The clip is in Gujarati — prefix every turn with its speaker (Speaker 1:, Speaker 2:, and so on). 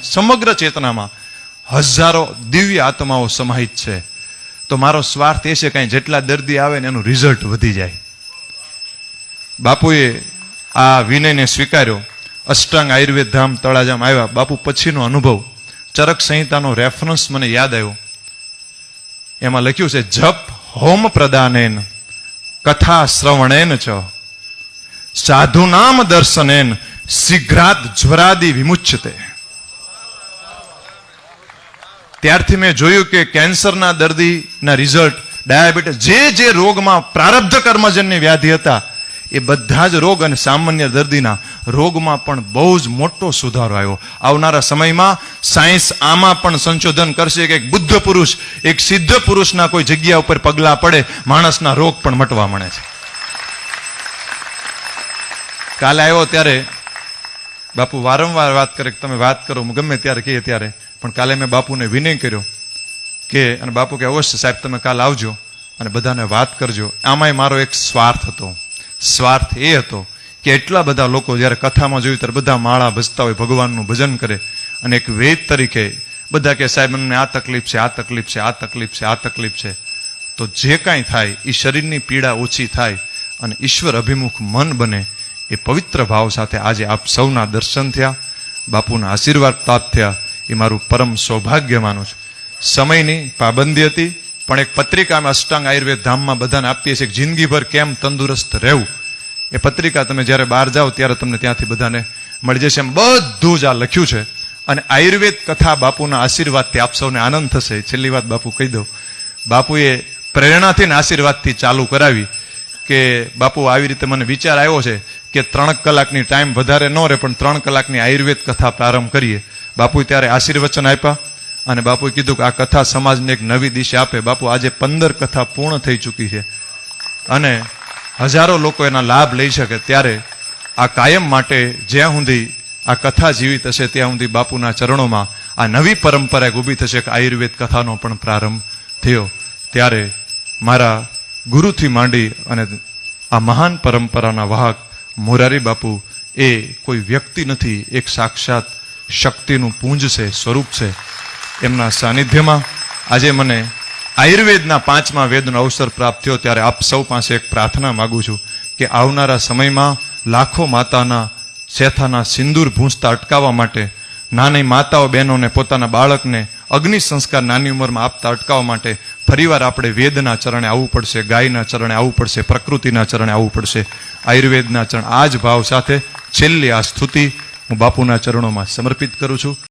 Speaker 1: સમગ્ર ચેતનામાં હજારો દિવ્ય આત્માઓ સમાહિત છે. તો મારો સ્વાર્થ એ છે કે જેટલા દર્દી આવે ને એનું રિઝલ્ટ વધી જાય. બાપુએ આ વિનયને સ્વીકાર્યો. અષ્ટાંગ આયુર્વેદ ધામ તળાજામ આવ્યા. બાપુ પછીનો અનુભવ, ચરક સંહિતાનો રેફરન્સ મને યાદ આવ્યો. એમાં લખ્યું છે, જપ હોમ પ્રદાનેન કથા શ્રવણેન ચ સાધુનામ દર્શનેન શીઘ્રાત જ્વરાદિ વિમુચ્યતે. ત્યારથી મેં જોયું કે કેન્સરના દર્દીના રિઝલ્ટ, ડાયાબિટીસ, જે રોગમાં પ્રારબ્ધ કર્મજન્ય વ્યાધિ હતા એ બધા જ રોગ અને સામાન્ય દર્દીના રોગમાં પણ બહુ જ મોટો સુધારો આવ્યો. આવનારા સમયમાં સાયન્સ આમાં પણ સંશોધન કરશે કે એક બુદ્ધ પુરુષ, એક સિદ્ધ પુરુષના કોઈ જગ્યા ઉપર પગલા પડે, માણસના રોગ પણ મટવા મળે છે. કાલે આવ્યો ત્યારે બાપુ વારંવાર વાત કરે કે તમે વાત કરો, ગમે ત્યારે કહીએ ત્યારે, પણ કાલે મેં બાપુને વિનય કર્યો કે, અને બાપુ કે અવશ્ય સાહેબ તમે કાલ આવજો અને બધાને વાત કરજો. આમાંય મારો એક સ્વાર્થ હતો. સ્વાર્થ એ હતો કે એટલા બધા લોકો જ્યારે કથામાં જોયું ત્યારે બધા માળા ભજતા હોય, ભગવાનનું ભજન કરે, અને એક વેદ તરીકે બધા કે સાહેબ મને આ તકલીફ છે, આ તકલીફ છે, આ તકલીફ છે, આ તકલીફ છે. તો જે કાંઈ થાય એ શરીરની પીડા ઓછી થાય અને ઈશ્વર અભિમુખ મન બને, એ પવિત્ર ભાવ સાથે આજે આપ સૌના દર્શન થયા, બાપુના આશીર્વાદ પ્રાપ્ત થયા, એ મારું પરમ સૌભાગ્ય માનું છું. સમયની પાબંદી હતી, પણ એક પત્રિકા અમે અષ્ટાંગ આયુર્વેદ ધામમાં બધાને આપીએ છીએ, જિંદગીભર કેમ તંદુરસ્ત રહેવું. એ પત્રિકા તમે જ્યારે બહાર જાઓ ત્યારે તમને ત્યાંથી બધાને મળી જશે. એમ બધું જ આ લખ્યું છે. અને આયુર્વેદ કથા બાપુના આશીર્વાદથી આપ સૌને આનંદ થશે. છેલ્લી વાત બાપુ કહી દઉં, બાપુએ પ્રેરણાથી ને આશીર્વાદથી ચાલુ કરાવી કે બાપુ આવી રીતે મને વિચાર આવ્યો છે કે 3 કલાકની ટાઈમ વધારે ન રહે, પણ 3 કલાકની આયુર્વેદ કથા પ્રારંભ કરીએ. બાપુએ ત્યારે આશીર્વચન આપ્યા અને બાપુએ કીધું કે આ કથા સમાજને એક નવી દિશા આપે. બાપુ આજે 15 કથા પૂર્ણ થઈ ચૂકી છે અને હજારો લોકો એના લાભ લઈ શકે. ત્યારે આ કાયમ માટે જ્યાં સુધી આ કથા જીવિત હશે ત્યાં સુધી બાપુના ચરણોમાં આ નવી પરંપરા ઊભી થશે કે આયુર્વેદ કથાનો પણ પ્રારંભ થયો. ત્યારે મારા ગુરુથી માંડી અને આ મહાન પરંપરાના વાહક મોરારી બાપુ એ કોઈ વ્યક્તિ નથી, એક સાક્ષાત શક્તિનું પુંજ છે, સ્વરૂપ છે. એમના સાનિધ્યમાં આજે મને આયુર્વેદના 5મા વેદનો અવસર પ્રાપ્ત થયો. ત્યારે આપ સૌ પાસે એક પ્રાર્થના માગું છું કે આવનારા સમયમાં લાખો માતાના શેથાના સિંદૂર ભૂંસતા અટકાવવા માટે, નાની માતાઓ બહેનોને પોતાના બાળકને અગ્નિ સંસ્કાર નાની ઉંમરમાં આપતા અટકાવવા માટે ફરીવાર આપણે વેદના ચરણે આવવું પડશે, ગાયના ચરણે આવવું પડશે, પ્રકૃતિના ચરણે આવવું પડશે, આયુર્વેદના ચરણ. આ જ ભાવ સાથે છેલ્લી આ સ્તુતિ હું બાપુના ચરણોમાં સમર્પિત કરું છું.